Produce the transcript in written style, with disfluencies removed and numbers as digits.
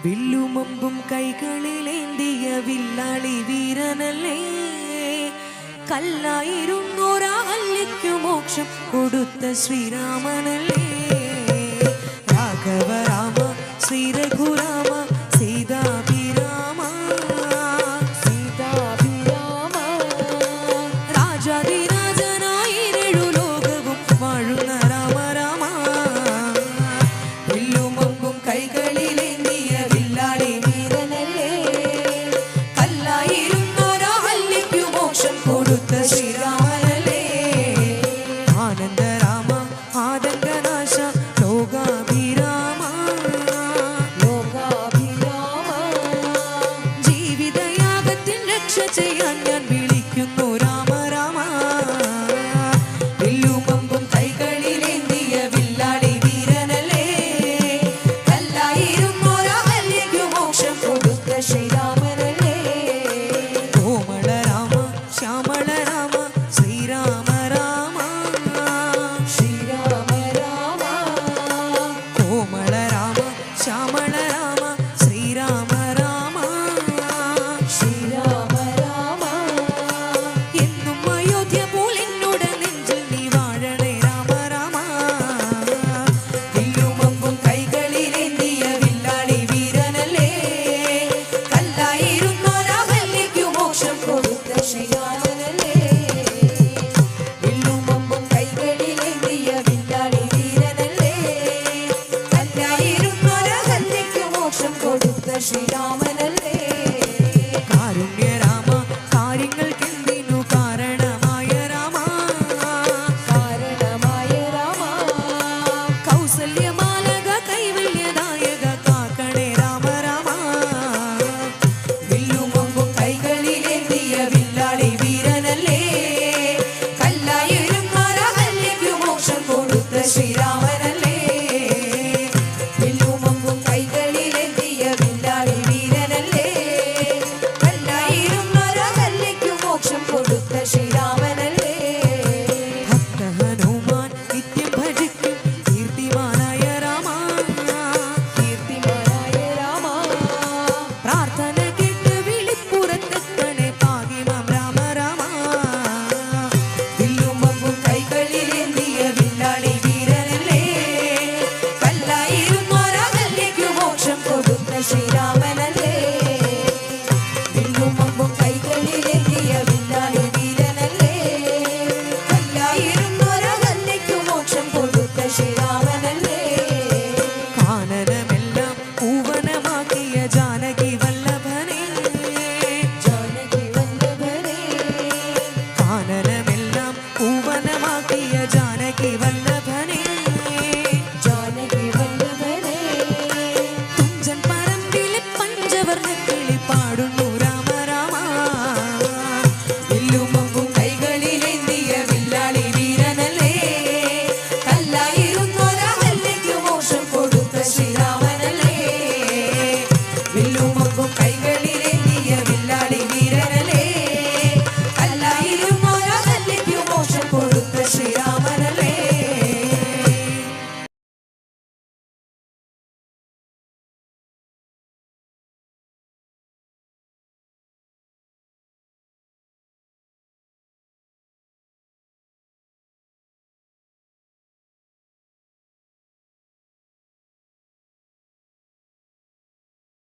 വില്ലുമമ്പും കൈകളിലേന്തിയ വില്ലാളി വീരനല്ലേ, കല്ലായിരുന്നോരാ അല്ലിക്കു മോക്ഷം കൊടുത്ത ശ്രീരാമനല്ലേ. രാഘവ രാമ ശ്രീ രഘുരാമ സീതാഭിരാമ സീതാഭിരാമ, രാജാതിരാജനായിരേഴു ലോകവും വാഴുന്ന രാമ രാമ. വില്ലുമമ്പും കൈകളിലേന്തിയ വില്ലാളി വീരനല്ലേ, കല്ലായിരുന്നോരാ അല്ലിക്കു മോക്ഷം കൊടുത്ത ശ്രീരാമനല്ലേ. ആനന്ദ രാമ ആതങ്കനാശ ലോകാഭിരാമ ലോകാഭിരാമ, ജീവിതയാഗത്തിൻ രക്ഷ ചെയ്യാൻ ഞാൻ വിളിക്കുന്നു രാമ രാമ. വില്ലുമമ്പും കൈകളിലേന്തിയ വില്ലാളി വീരനല്ലേ, കല്ലായിരുന്നോരാ അല്ലിക്കു മോക്ഷം കൊടുത്ത ശ്രീരാമനല്ലേ. കോമള രാമ ശ്യാമള രാമ ശ്രീരാമ രാമ ശ്രീരാമ രാമ, കോമള രാമ ശ്യാമള രാമ ശ്രീരാമ രാമ ശ്രീരാമ രാമ. എന്നും അയോധ്യ പോലെന്നോട് നെഞ്ചിൽ നീ വാഴണേ രാമ രാമ. വില്ലുമമ്പും കൈകളിലേന്തിയ വില്ലാളി വീരനല്ലേ, കല്ലായിരുന്നോരാ അല്ലിക്കു മോക്ഷം കൊടുത്ത ശ്രീരാമനല്ലേ. വില്ലുമമ്പും കൈകളിലേന്തിയ വില്ലാളി വീരനല്ലേ, കല്ലായിരുന്നോരാ അല്ലിക്കു മോക്ഷം കൊടുത്ത ശ്രീരാമനല്ലേ. കാരുണ്യ രാമ കാര്യങ്ങൾക്കെന്തിനു കാരണമായ രാമ കാരണമായ രാമ, കൗസല്യമാലക കൈവല്യദായക കാക്കണേ രാമ രാമ. വില്ലുമമ്പും കൈകളിലേന്തിയ വില്ലാളി വീരനല്ലേ, കല്ലായിരുന്നോരാ അല്ലിക്കു മോക്ഷം കൊടുത്ത ശ്രീരാമനല്ലേ. വില്ലുമമ്പും കൈകളിലേന്തിയ വില്ലാളി വീരനല്ലേ, കല്ലായിരുന്നോരാ അല്ലിക്കു മോക്ഷം കൊടുത്ത ശ്രീരാമനല്ലേ. ഭക്ത ഹനുമാൻ നിത്യം ഭജിക്കും കീർത്തിമാനായ രാമ കീർത്തിമാനായ രാമ, പ്രാർത്ഥന കേട്ട് വിളിപ്പുറത്തെത്തണേ പാകിമാം രാമ രാമ. വില്ലുമമ്പും കൈകളിലേന്തിയ വില്ലാളി വീരനല്ലേ, കല്ലായിരുന്നോരാ അല്ലിക്കു മോക്ഷം കൊടുത്ത ശ്രീരാമനല്ലേ. വില്ലുമമ്പും കൈകളിലേന്തിയ വില്ലാളി വീരനല്ലേ, കല്ലായിരുന്നോരാ അല്ലിക്കു മോക്ഷം കൊടുത്ത ശ്രീരാമനല്ലേ. കാനനമെല്ലാം പൂവനമാക്കിയ ജാനകി വല്ലഭനെ ജാനകി വല്ലഭനെ, കാനനമെല്ലാം പൂവനമാക്കിയ ജാനകി വല്ലഭനെ ജാനകി വല്ലഭനെ. തുഞ്ചൻ പറമ്പിലെ പഞ്ചവർണ്ണ